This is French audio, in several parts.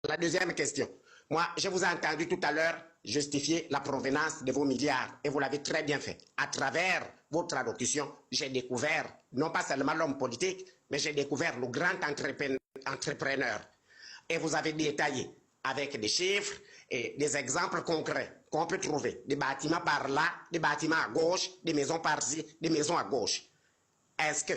La deuxième question. Moi, je vous ai entendu tout à l'heure justifier la provenance de vos milliards et vous l'avez très bien fait. À travers votre allocution, j'ai découvert, non pas seulement l'homme politique, mais j'ai découvert le grand entrepreneur. Et vous avez détaillé avec des chiffres et des exemples concrets qu'on peut trouver. Des bâtiments par là, des bâtiments à gauche, des maisons par-ci, des maisons à gauche. Est-ce que,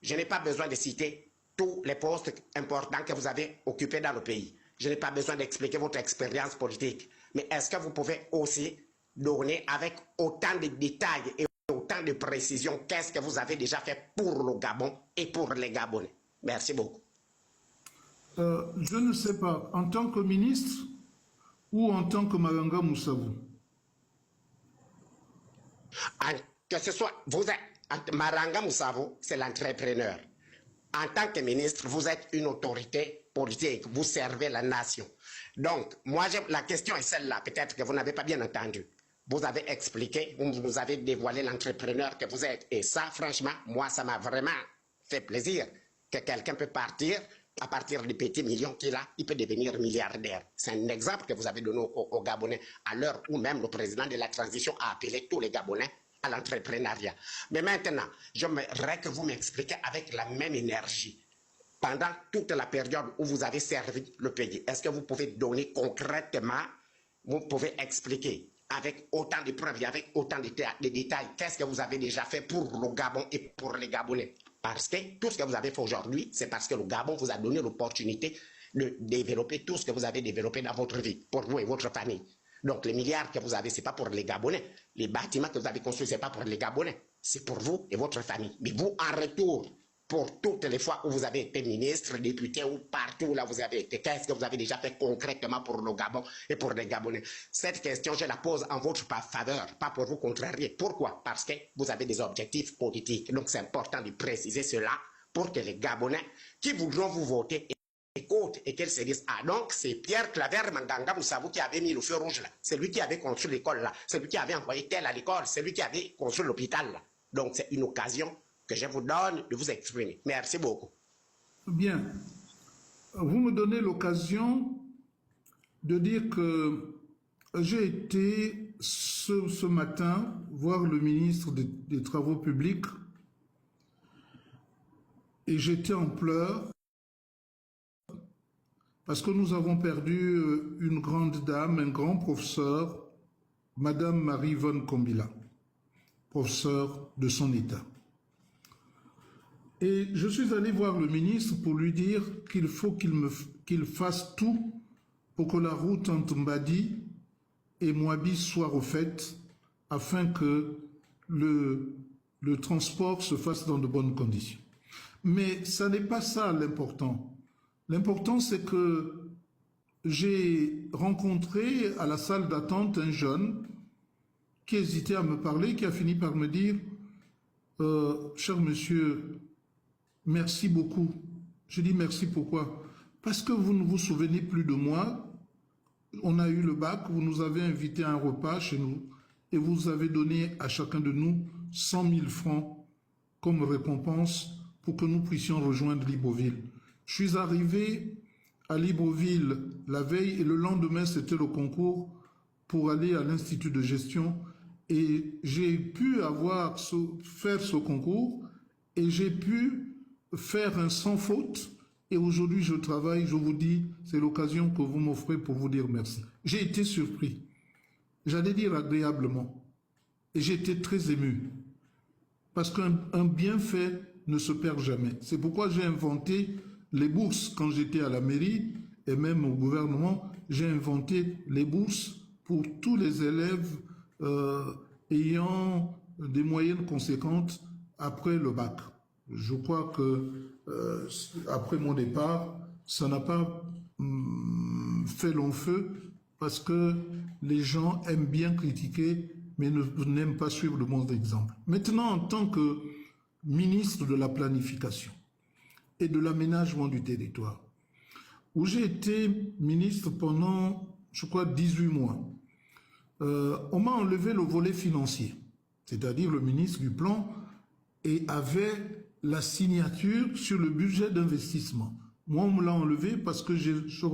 je n'ai pas besoin de citer tous les postes importants que vous avez occupés dans le pays. Je n'ai pas besoin d'expliquer votre expérience politique. Mais est-ce que vous pouvez aussi donner avec autant de détails et autant de précisions qu'est-ce que vous avez déjà fait pour le Gabon et pour les Gabonais? Merci beaucoup. Je ne sais pas, en tant que ministre ou en tant que Maranga Moussavou? Que ce soit, vous êtes, Maranga Moussavou, c'est l'entrepreneur. En tant que ministre, vous êtes une autorité politique, vous servez la nation. Donc, moi, la question est celle-là, peut-être que vous n'avez pas bien entendu. Vous avez expliqué, vous avez dévoilé l'entrepreneur que vous êtes. Et ça, franchement, moi, ça m'a vraiment fait plaisir que quelqu'un peut partir à partir des petits millions qu'il a, il peut devenir milliardaire. C'est un exemple que vous avez donné aux Gabonais à l'heure où même le président de la transition a appelé tous les Gabonais à l'entrepreneuriat. Mais maintenant, j'aimerais que vous m'expliquiez avec la même énergie, pendant toute la période où vous avez servi le pays, est-ce que vous pouvez donner concrètement, vous pouvez expliquer avec autant de preuves et avec autant de détails, qu'est-ce que vous avez déjà fait pour le Gabon et pour les Gabonais? Parce que tout ce que vous avez fait aujourd'hui, c'est parce que le Gabon vous a donné l'opportunité de développer tout ce que vous avez développé dans votre vie, pour vous et votre famille. Donc les milliards que vous avez, ce n'est pas pour les Gabonais. Les bâtiments que vous avez construits, ce n'est pas pour les Gabonais. C'est pour vous et votre famille. Mais vous, en retour, pour toutes les fois où vous avez été ministre, député ou partout où là vous avez été, qu'est-ce que vous avez déjà fait concrètement pour le Gabon et pour les Gabonais? Cette question, je la pose en votre faveur, pas pour vous contrarier. Pourquoi? Parce que vous avez des objectifs politiques. Donc c'est important de préciser cela pour que les Gabonais qui voudront vous voter écoutent et qu'elles se disent, ah donc c'est Pierre Claver Manganga Moussavou qui avait mis le feu rouge là, c'est lui qui avait construit l'école là, c'est lui qui avait envoyé tel à l'école, c'est lui qui avait construit l'hôpital là. Donc c'est une occasion que je vous donne de vous exprimer. Merci beaucoup. Bien. Vous me donnez l'occasion de dire que j'ai été ce matin voir le ministre des Travaux publics et j'étais en pleurs parce que nous avons perdu une grande dame, un grand professeur, Madame Marie-Yvonne Kombila, professeur de son État. Et je suis allé voir le ministre pour lui dire qu'il faut qu'il fasse tout pour que la route entre Mbadi et Moabi soit refaite afin que le transport se fasse dans de bonnes conditions. Mais ça n'est pas ça l'important. L'important, c'est que j'ai rencontré à la salle d'attente un jeune qui hésitait à me parler, qui a fini par me dire « Cher monsieur, merci beaucoup. » Je dis « Merci pourquoi ?»« Parce que vous ne vous souvenez plus de moi. On a eu le bac, vous nous avez invités à un repas chez nous et vous avez donné à chacun de nous 100 000 francs comme récompense pour que nous puissions rejoindre Libreville. Je suis arrivé à Libreville la veille et le lendemain, c'était le concours pour aller à l'Institut de gestion et j'ai pu faire ce concours et j'ai pu faire un sans faute. Et aujourd'hui, je travaille, je vous dis, c'est l'occasion que vous m'offrez pour vous dire merci. J'ai été surpris, j'allais dire agréablement, et j'ai été très ému, parce qu'un bienfait ne se perd jamais. C'est pourquoi j'ai inventé les bourses quand j'étais à la mairie, et même au gouvernement, j'ai inventé les bourses pour tous les élèves ayant des moyennes conséquentes après le bac. Je crois que après mon départ, ça n'a pas fait long feu parce que les gens aiment bien critiquer mais n'aiment pas suivre le bon exemple. Maintenant, en tant que ministre de la planification et de l'aménagement du territoire, où j'ai été ministre pendant, je crois, 18 mois, on m'a enlevé le volet financier, c'est-à-dire le ministre du plan et avait la signature sur le budget d'investissement. Moi, on me l'a enlevé parce que je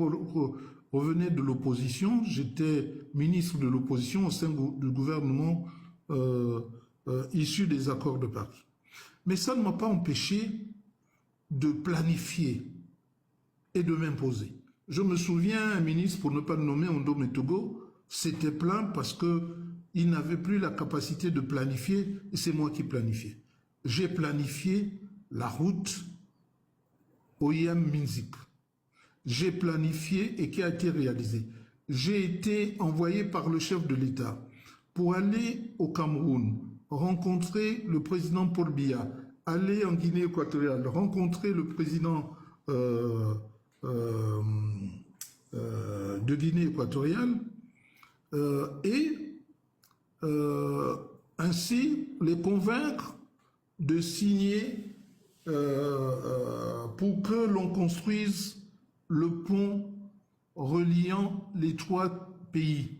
revenais de l'opposition. J'étais ministre de l'opposition au sein du gouvernement issu des accords de Paris. Mais ça ne m'a pas empêché de planifier et de m'imposer. Je me souviens, un ministre, pour ne pas le nommer, Ondo Metogo, s'était plaint parce qu'il n'avait plus la capacité de planifier, et c'est moi qui planifiais. J'ai planifié la route Oyam-Minzik. J'ai planifié et qui a été réalisé. J'ai été envoyé par le chef de l'État pour aller au Cameroun, rencontrer le président Paul Biya, aller en Guinée équatoriale, rencontrer le président de Guinée équatoriale et ainsi les convaincre de signer pour que l'on construise le pont reliant les trois pays.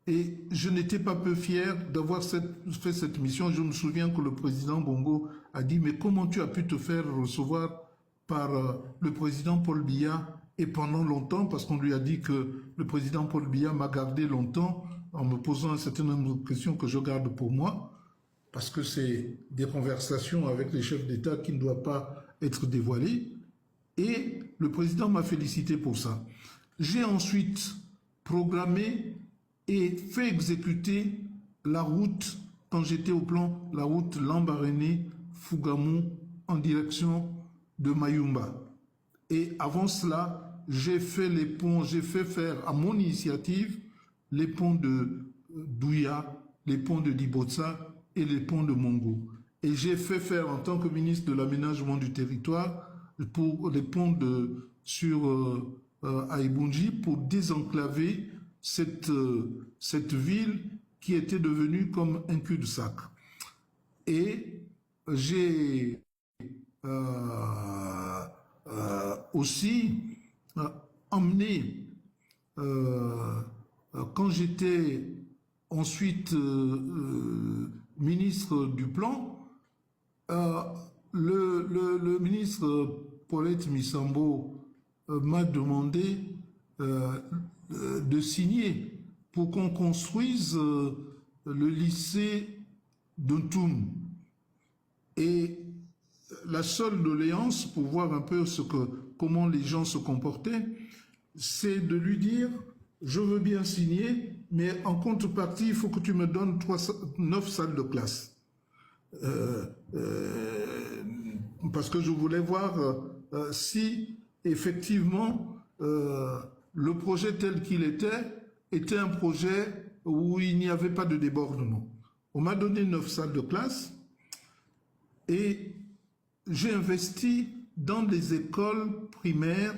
Et je n'étais pas peu fier d'avoir fait cette mission. Je me souviens que le président Bongo a dit « Mais comment tu as pu te faire recevoir par le président Paul Biya et pendant longtemps ?» Parce qu'on lui a dit que le président Paul Biya m'a gardé longtemps en me posant un certain nombre de questions que je garde pour moi, parce que c'est des conversations avec les chefs d'État qui ne doivent pas être dévoilées. Et le président m'a félicité pour ça. J'ai ensuite programmé et fait exécuter la route, quand j'étais au plan, la route Lambaréné-Fougamou en direction de Mayumba. Et avant cela, j'ai fait les ponts, j'ai fait faire à mon initiative les ponts de Douya, les ponts de Dibotsa et les ponts de Mongo. Et j'ai fait faire en tant que ministre de l'aménagement du territoire pour les ponts sur Aïbounji pour désenclaver cette ville qui était devenue comme un cul-de-sac. Et j'ai aussi emmené, quand j'étais ensuite ministre du Plan, le ministre Paulette Missambo m'a demandé de signer pour qu'on construise le lycée d'Untum. Et la seule doléance, pour voir un peu comment les gens se comportaient, c'est de lui dire « Je veux bien signer, mais en contrepartie, il faut que tu me donnes 9 salles de classe. » Parce que je voulais voir si, effectivement, le projet tel qu'il était un projet où il n'y avait pas de débordement. On m'a donné 9 salles de classe et j'ai investi dans les écoles primaires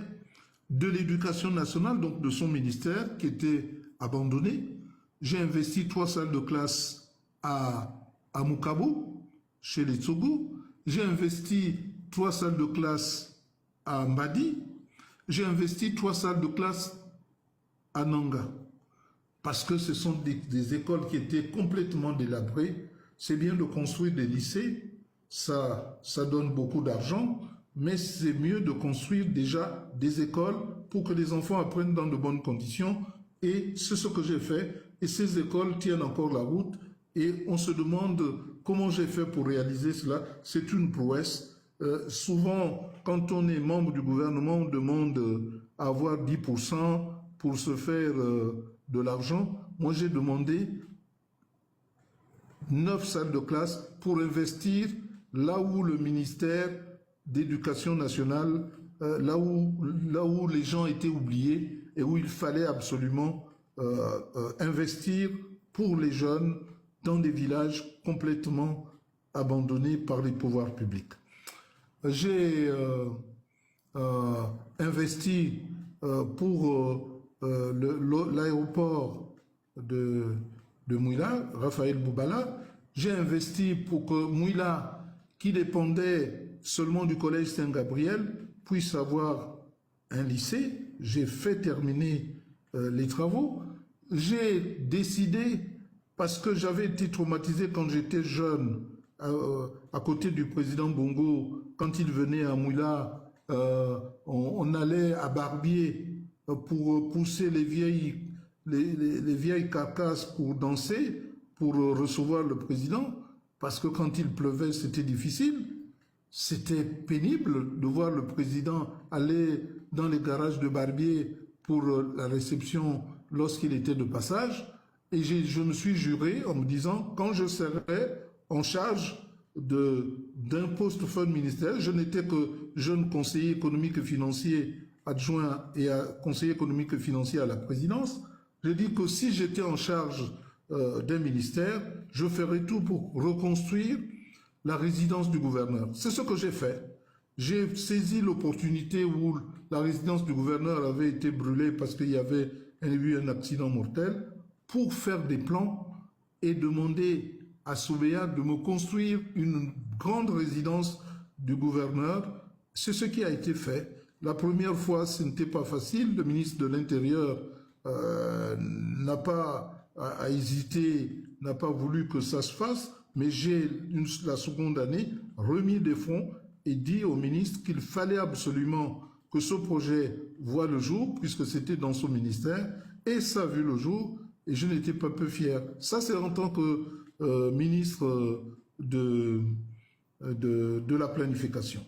de l'éducation nationale, donc de son ministère, qui étaient abandonnées. J'ai investi 3 salles de classe à Mukabo, chez les Tsogo. J'ai investi 3 salles de classe à Mbadi. J'ai investi 3 salles de classe à Nanga. Parce que ce sont des écoles qui étaient complètement délabrées. C'est bien de construire des lycées, ça donne beaucoup d'argent, mais c'est mieux de construire déjà des écoles pour que les enfants apprennent dans de bonnes conditions. Et c'est ce que j'ai fait. Et ces écoles tiennent encore la route. Et on se demande comment j'ai fait pour réaliser cela. C'est une prouesse. Souvent, quand on est membre du gouvernement, on demande à avoir 10% pour se faire de l'argent. Moi, j'ai demandé 9 salles de classe pour investir là où le ministère d'éducation nationale, là où les gens étaient oubliés et où il fallait absolument investir pour les jeunes dans des villages complètement abandonnés par les pouvoirs publics. J'ai investi pour l'aéroport de Mouila, Raphaël Boubala. J'ai investi pour que Mouila, qui dépendait seulement du collège Saint-Gabriel, puisse avoir un lycée. J'ai fait terminer les travaux. J'ai décidé, parce que j'avais été traumatisé quand j'étais jeune, à côté du président Bongo, quand il venait à Mouila on allait à Barbier pour pousser les vieilles carcasses pour danser, pour recevoir le président, parce que quand il pleuvait, c'était difficile. C'était pénible de voir le président aller dans les garages de Barbier pour la réception lorsqu'il était de passage. Et je me suis juré en me disant, quand je serai en charge d'un poste fort ministériel, je n'étais que jeune conseiller économique et financier adjoint et conseiller économique et financier à la présidence. Je dis que si j'étais en charge d'un ministère, je ferais tout pour reconstruire la résidence du gouverneur. C'est ce que j'ai fait. J'ai saisi l'opportunité où la résidence du gouverneur avait été brûlée parce qu'il y avait eu un accident mortel pour faire des plans et demander à Soubeya de me construire une grande résidence du gouverneur. C'est ce qui a été fait. La première fois, ce n'était pas facile. Le ministre de l'Intérieur n'a pas hésité, n'a pas voulu que ça se fasse, mais j'ai, la seconde année, remis des fonds et dit au ministre qu'il fallait absolument que ce projet voie le jour, puisque c'était dans son ministère, et ça a vu le jour, et je n'étais pas peu fier. Ça, c'est en tant que ministre de la planification.